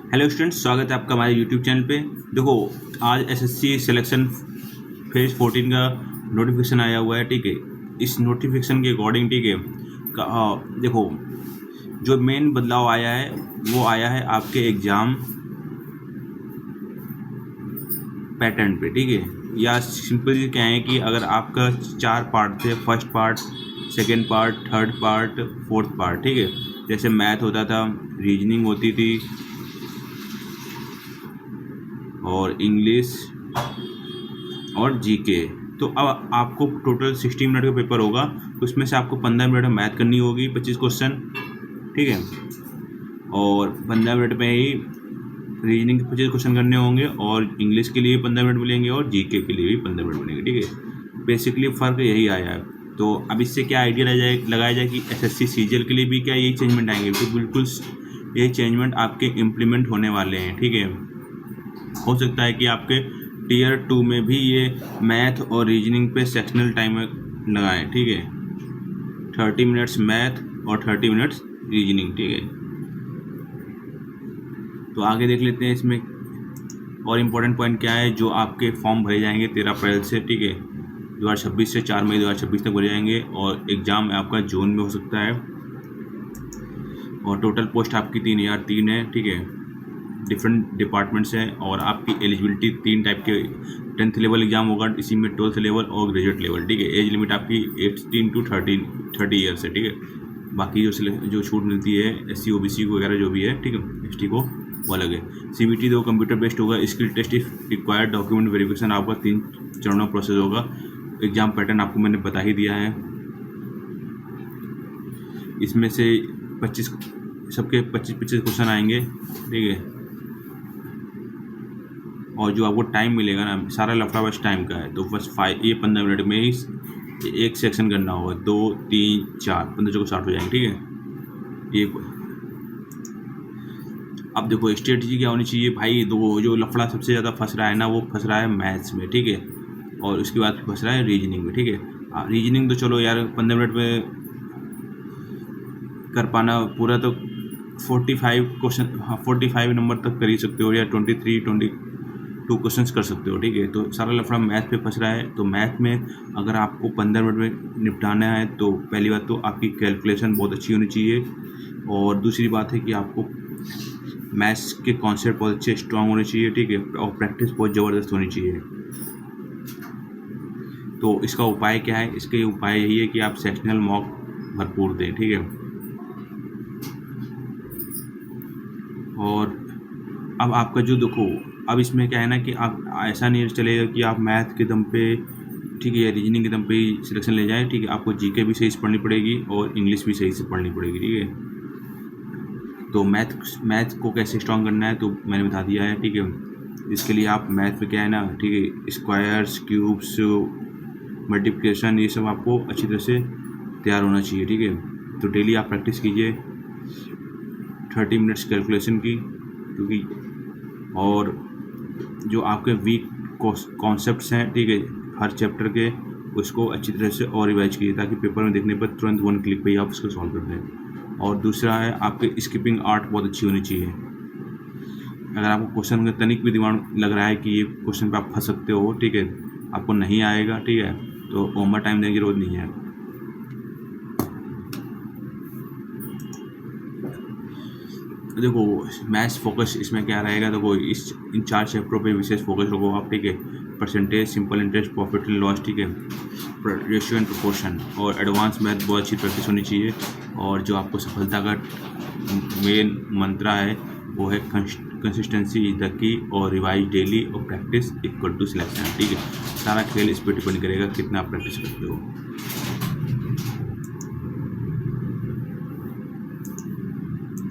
Hello students, स्वागत है आपका हमारे यूट्यूब चैनल पे। देखो, आज एसएससी सिलेक्शन फेज 14 का नोटिफिकेशन आया हुआ है। ठीक है, इस नोटिफिकेशन के अकॉर्डिंग, ठीक है, देखो जो मेन बदलाव आया है वो आया है आपके एग्ज़ाम पैटर्न पे। ठीक है, या सिंपल क्या है कि अगर आपका 4 पार्ट थे, first part, second part, third part, fourth part. ठीक है, जैसे मैथ होता था, रीजनिंग होती थी और इंग्लिश और जीके। तो अब आपको टोटल 60 मिनट का पेपर होगा। उसमें से आपको 15 मिनट में मैथ करनी होगी, 25 क्वेश्चन। ठीक है, और 15 मिनट में ही रीजनिंग के 25 क्वेश्चन करने होंगे, और इंग्लिश के लिए 15 मिनट मिलेंगे और जीके के लिए भी 15 मिनट मिलेंगे। ठीक है, बेसिकली फ़र्क यही आया है। तो अब इससे क्या आइडिया लगाया जाए कि एसएससी सीजीएल के लिए भी क्या यही चेंजमेंट आएंगे? तो बिल्कुल यही चेंजमेंट आपके इम्प्लीमेंट होने वाले हैं। ठीक है, हो सकता है कि आपके टीयर 2 में भी ये मैथ और रीजनिंग पे सेक्शनल टाइम लगाएं। ठीक है, 30 मिनट्स मैथ और 30 मिनट्स रीजनिंग। ठीक है, तो आगे देख लेते हैं इसमें और इम्पोर्टेंट पॉइंट क्या है। जो आपके फॉर्म भरे जाएंगे 13 अप्रैल से, ठीक है, 2026 से 4 मई 2026 तक भरे जाएंगे, और एग्ज़ाम आपका जून में हो सकता है। और टोटल पोस्ट आपकी 3003 है। ठीक है, डिफरेंट डिपार्टमेंट्स हैं, और आपकी एलिजिबिलिटी 3 टाइप के 10th लेवल एग्जाम होगा, इसी में 12th लेवल और ग्रेजुएट लेवल। ठीक है, एज लिमिट आपकी 18 to 30 ईयर्स है। ठीक है, बाकी जो छूट मिलती है SC OBC वगैरह जो भी है, ठीक है, ST को, वो अलग है। CBT दो कंप्यूटर बेस्ड होगा। Skill test if required, document verification आपका 3 चरणों प्रोसेस होगा। एग्जाम पैटर्न आपको मैंने बता ही दिया है। इसमें से 25 सबके 25 क्वेश्चन आएंगे। ठीक है, और जो आपको टाइम मिलेगा ना, सारा लफड़ा बस टाइम का है। तो बस 15 मिनट में ही एक सेक्शन करना होगा। 2 3 4 15 को 60 हो जाएंगे। ठीक है, ये अब देखो स्ट्रेटजी क्या होनी चाहिए भाई। दो जो लफड़ा सबसे ज़्यादा फंस रहा है ना, वो फंस रहा है मैथ्स में। ठीक है, और उसके बाद फंस रहा है रीजनिंग में। ठीक है, रीजनिंग तो चलो यार 15 मिनट में कर पाना पूरा, तो 45 क्वेश्चन, हाँ 45 नंबर तक कर ही सकते हो, या 22 क्वेश्चंस कर सकते हो। ठीक है, तो सारा लफड़ा मैथ पे फंस रहा है। तो मैथ में अगर आपको 15 मिनट में निपटाना है, तो पहली बात तो आपकी कैलकुलेशन बहुत अच्छी होनी चाहिए, और दूसरी बात है कि आपको मैथ्स के कॉन्सेप्ट बहुत अच्छे स्ट्रांग होने चाहिए। ठीक है, और प्रैक्टिस बहुत ज़बरदस्त होनी चाहिए। तो इसका उपाय क्या है? इसके उपाय यही है कि आप सेक्शनल मॉक भरपूर दें। ठीक है, और अब आपका जो देखो, अब इसमें क्या है ना कि आप ऐसा नहीं चलेगा कि आप मैथ के दम पे, ठीक है, या रीजनिंग के दम पे ही सिलेक्शन ले जाए। ठीक है, आपको जीके भी सही से पढ़नी पड़ेगी और इंग्लिश भी सही से पढ़नी पड़ेगी। ठीक है, तो मैथ को कैसे स्ट्रॉन्ग करना है तो मैंने बता दिया है। ठीक है, इसके लिए आप मैथ में क्या है ना, ठीक है, स्क्वायर्स, क्यूब्स, मल्टीप्लिकेशन, ये सब आपको अच्छी तरह से तैयार होना चाहिए। ठीक है, तो डेली आप प्रैक्टिस कीजिए 30 मिनट्स कैलकुलेशन की, क्योंकि और जो आपके वीक कॉन्सेप्ट्स हैं, ठीक है, हर चैप्टर के, उसको अच्छी तरह से और रिवाइज कीजिए, ताकि पेपर में देखने पर तुरंत 1 क्लिक पे ही आप उसको सॉल्व कर दें। और दूसरा है, आपके स्किपिंग आर्ट बहुत अच्छी होनी चाहिए। अगर आपको क्वेश्चन में तनिक भी दिमाग लग रहा है कि ये क्वेश्चन पे आप फंस सकते हो, ठीक है, आपको नहीं आएगा, ठीक है, तो ओवर टाइम देने की जरूरत नहीं है। देखो मैथ्स फोकस इसमें क्या रहेगा, देखो इन 4 चैप्टरों पे विशेष फोकस रखो आप। ठीक है, percentage, simple interest, profit and loss, ठीक है, रेशियो एंड प्रोपोर्शन, और एडवांस मैथ बहुत अच्छी प्रैक्टिस होनी चाहिए। और जो आपको सफलता का मेन मंत्र है वो है कंसिस्टेंसी इज द की, और रिवाइज डेली, और प्रैक्टिस इक्वल टू सिलेक्शन। ठीक है, सारा खेल इस पर डिपेंड करेगा कितना आप प्रैक्टिस करते हो।